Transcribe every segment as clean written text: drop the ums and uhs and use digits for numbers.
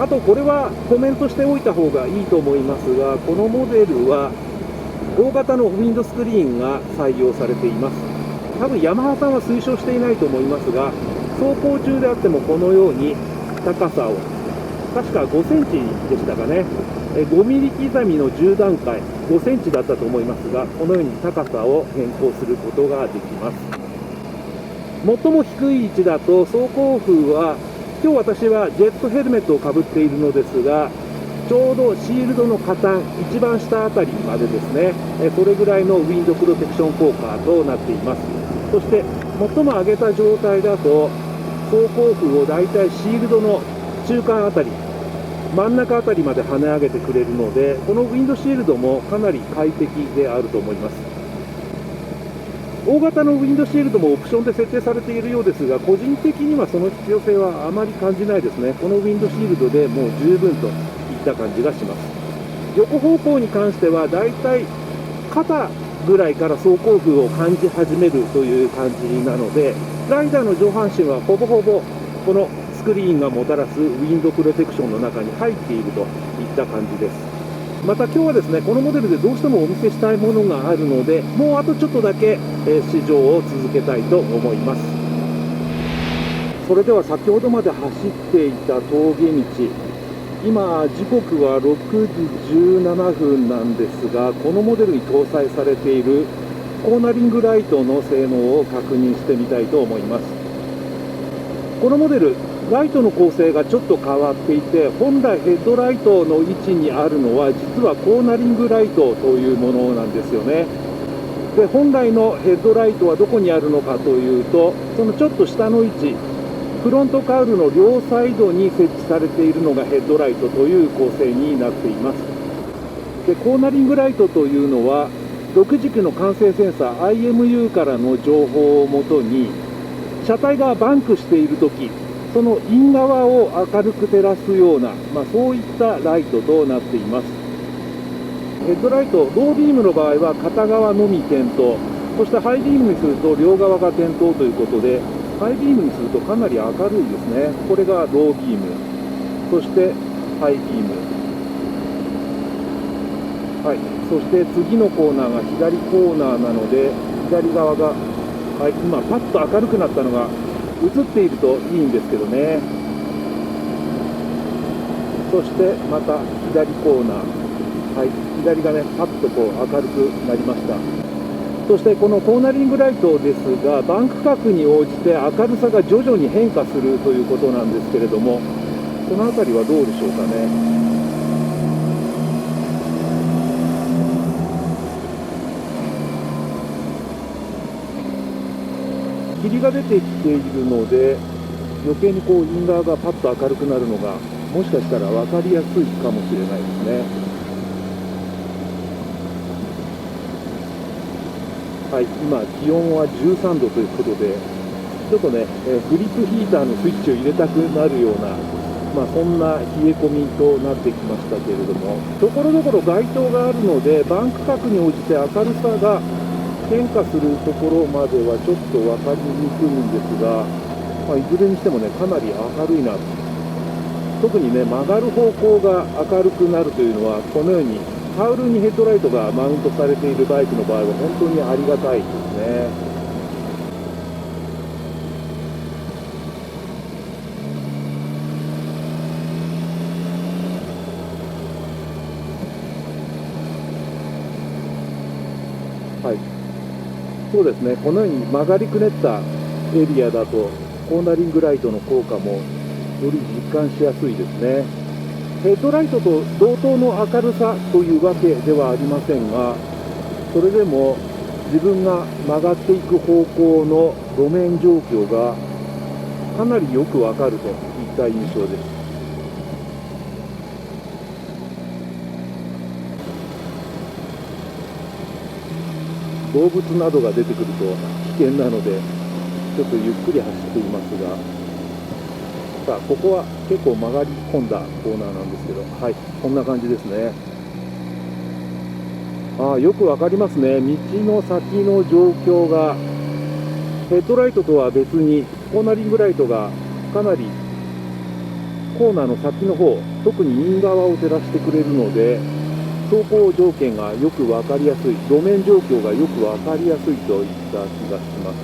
あとこれはコメントしておいた方がいいと思いますが、このモデルは大型のウィンドスクリーンが採用されています。多分ヤマハさんは推奨していないと思いますが、走行中であってもこのように高さを、確か5センチでしたかね、5ミリ刻みの10段階、5センチだったと思いますが、このように高さを変更することができます。最も低い位置だと走行風は、今日私はジェットヘルメットをかぶっているのですが、ちょうどシールドの下端、一番下あたりまでですね、それぐらいのウィンドプロテクション効果となっています。そして最も上げた状態だと走行風をだいたいシールドの中間あたり、真ん中あたりまで跳ね上げてくれるので、このウィンドシールドもかなり快適であると思います。大型のウィンドシールドもオプションで設定されているようですが、個人的にはその必要性はあまり感じないですね。このウィンドシールドでもう十分といった感じがします。横方向に関してはだいたい肩ぐらいから走行風を感じ始めるという感じなので、ライダーの上半身はほぼほぼこのスクリーンがもたらすウィンドプロテクションの中に入っているといった感じです。また今日はですね、このモデルでどうしてもお見せしたいものがあるので、もうあとちょっとだけ試乗を続けたいと思います。それでは先ほどまで走っていた峠道、今時刻は6時17分なんですが、このモデルに搭載されているコーナリングライトの性能を確認してみたいと思います。このモデル、ライトの構成がちょっと変わっていて、本来ヘッドライトの位置にあるのは実はコーナリングライトというものなんですよね。で、本来のヘッドライトはどこにあるのかというと、そのちょっと下の位置、フロントカウルの両サイドに設置されているのがヘッドライトという構成になっています。で、コーナリングライトというのは6軸の管制センサー IMU からの情報をもとに、車体がバンクしているとき、そのイン側を明るく照らすような、そういったライトとなっています。ヘッドライト、ロービームの場合は片側のみ点灯、そしてハイビームにすると両側が点灯ということで、ハイビームにするとかなり明るいですね。これがロービーム、そしてハイビーム、はい、そして次のコーナーが左コーナーなので、左側が、はい、今パッと明るくなったのが映っているといいんですけどね。そしてまた左コーナー、はい、左がねパッとこう明るくなりました。そしてこのコーナリングライトですが、バンク角に応じて明るさが徐々に変化するということなんですけれども、この辺りはどうでしょうかね。霧が出てきているので、余計にこうイン側がパッと明るくなるのがもしかしたら分かりやすいかもしれないですね。はい、今気温は13度ということで、ちょっとね、グリップヒーターのスイッチを入れたくなるような、そんな冷え込みとなってきましたけれども、ところどころ街灯があるので、バンク角に応じて明るさが変化するところまではちょっと分かりにくいんですが、いずれにしてもね、かなり明るいな。特にね、曲がる方向が明るくなるというのは、このようにカウルにヘッドライトがマウントされているバイクの場合は本当にありがたいですね。はい、そうですね、このように曲がりくねったエリアだとコーナリングライトの効果もより実感しやすいですね。ヘッドライトと同等の明るさというわけではありませんが、それでも自分が曲がっていく方向の路面状況がかなりよくわかるといった印象です。動物などが出てくると危険なので、ちょっとゆっくり走っていますが、さあ、ここは結構曲がり込んだコーナーなんですけど、はい、こんな感じですね。よくわかりますね。道の先の状況が、ヘッドライトとは別にコーナリングライトがかなりコーナーの先の方、特にイン側を照らしてくれるので、走行条件がよく分かりやすい、路面状況がよく分かりやすいといった気がします。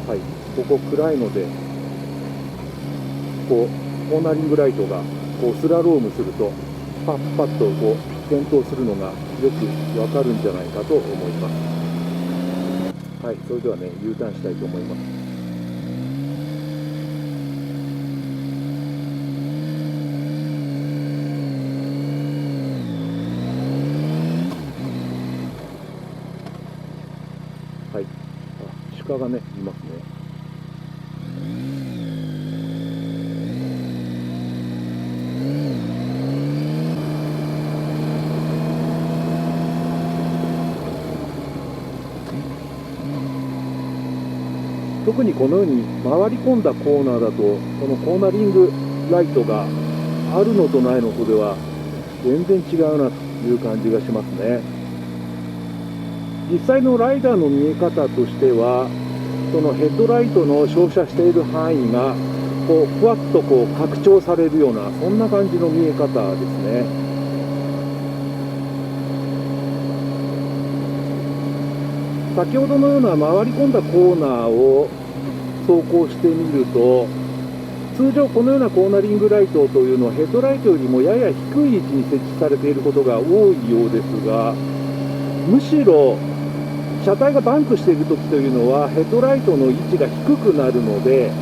はい、ここ暗いので、コーナリングライトがスラロームするとパッパッと点灯するのがよくわかるんじゃないかと思います。はい、それではね U ターンしたいと思います。はい、鹿がねいますね。特にこのように回り込んだコーナーだと、このコーナリングライトがあるのとないのとでは全然違うなという感じがしますね。実際のライダーの見え方としては、そのヘッドライトの照射している範囲がふわっと拡張されるような、そんな感じの見え方ですね。先ほどのような回り込んだコーナーを走行してみると、通常このようなコーナリングライトというのはヘッドライトよりもやや低い位置に設置されていることが多いようですが、むしろ車体がバンクしているときというのはヘッドライトの位置が低くなるので、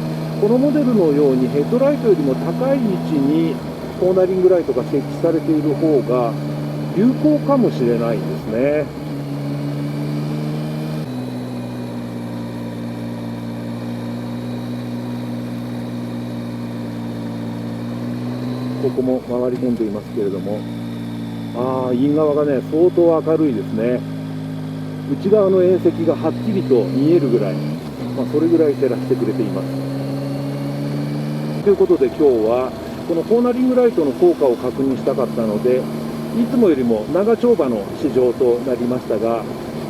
このモデルのようにヘッドライトよりも高い位置にコーナリングライトが設置されている方が有効かもしれないですね。ここも回り込んでいますけれども、イン側がね相当明るいですね。内側の縁石がはっきりと見えるぐらい、それぐらい照らしてくれています。ということで今日はこのコーナリングライトの効果を確認したかったので、いつもよりも長丁場の試乗となりましたが、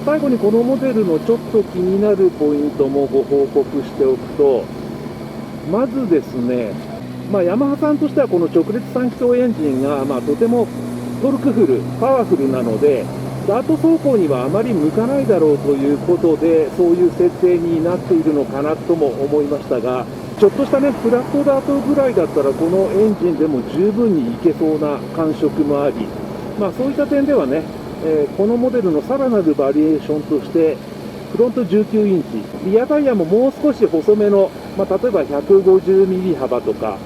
最後にこのモデルのちょっと気になるポイントもご報告しておくと、まずですね、ヤマハさんとしてはこの直列3気筒エンジンがとてもトルクフル、パワフルなので、ダート走行にはあまり向かないだろうということで、そういう設定になっているのかなとも思いましたが、ちょっとしたね、フラットダートぐらいだったら、このエンジンでも十分にいけそうな感触もあり、そういった点ではね、このモデルのさらなるバリエーションとして、フロント19インチ、リアタイヤももう少し細めの、例えば150ミリ幅とか、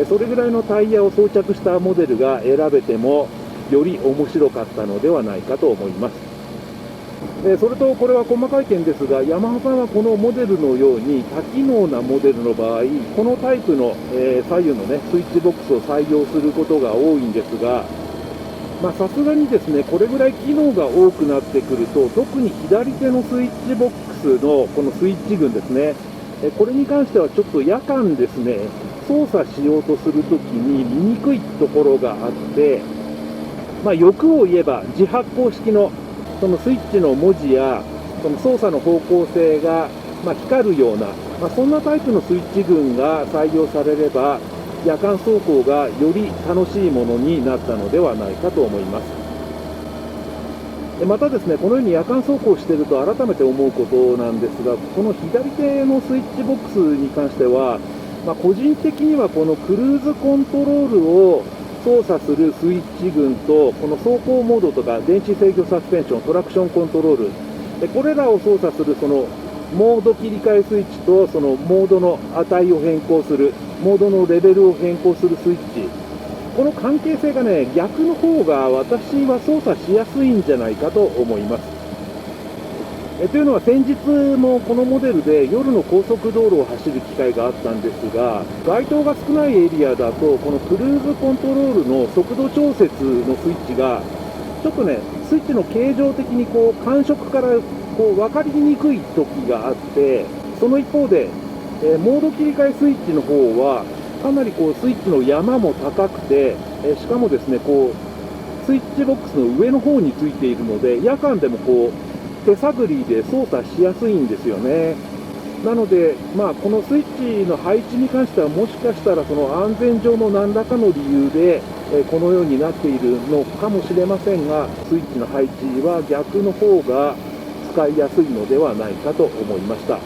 それぐらいのタイヤを装着したモデルが選べてもより面白かったのではないかと思います。それとこれは細かい点ですが、ヤマハさんはこのモデルのように多機能なモデルの場合、このタイプの左右のねスイッチボックスを採用することが多いんですが、さすがにですねこれぐらい機能が多くなってくると、特に左手のスイッチボックスのこのスイッチ群ですね、これに関してはちょっと夜間ですね操作しようとするときに見にくいところがあって、欲を言えば自発光式のそのスイッチの文字やその操作の方向性が光るような、そんなタイプのスイッチ群が採用されれば、夜間走行がより楽しいものになったのではないかと思います。またですね、このように夜間走行していると改めて思うことなんですが、この左手のスイッチボックスに関しては、個人的にはこのクルーズコントロールを操作するスイッチ群と、この走行モードとか電子制御サスペンション、トラクションコントロール、これらを操作するそのモード切り替えスイッチと、そのモードの値を変更する、モードのレベルを変更するスイッチ、この関係性がね、逆の方が私は操作しやすいんじゃないかと思います。というのは先日もこのモデルで夜の高速道路を走る機会があったんですが、街灯が少ないエリアだとこのクルーズコントロールの速度調節のスイッチがちょっとねスイッチの形状的に感触から分かりにくい時があって、その一方で、モード切り替えスイッチの方はかなりスイッチの山も高くて、しかもですねスイッチボックスの上の方についているので、夜間でも手探りで操作しやすいんですよね。なので、このスイッチの配置に関しては、もしかしたらその安全上の何らかの理由で、このようになっているのかもしれませんが、スイッチの配置は逆の方が使いやすいのではないかと思いました。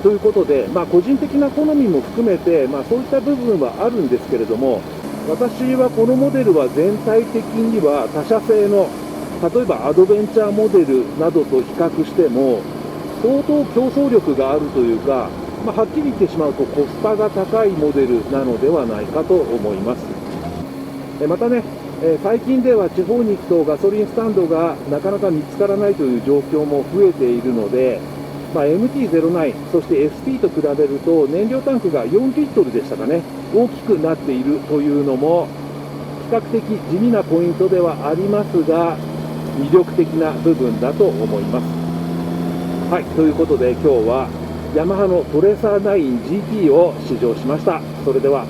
ということで、個人的な好みも含めて、そういった部分はあるんですけれども、私はこのモデルは全体的には他社製の、例えばアドベンチャーモデルなどと比較しても、相当競争力があるというか、はっきり言ってしまうとコスパが高いモデルなのではないかと思います。またね、最近では地方に行くとガソリンスタンドがなかなか見つからないという状況も増えているので、MT-09、そして ST と比べると燃料タンクが4リットルでしたかね、大きくなっているというのも比較的地味なポイントではありますが、魅力的な部分だと思います。はい、ということで今日はヤマハのトレーサー 9GT を試乗しました。それでは。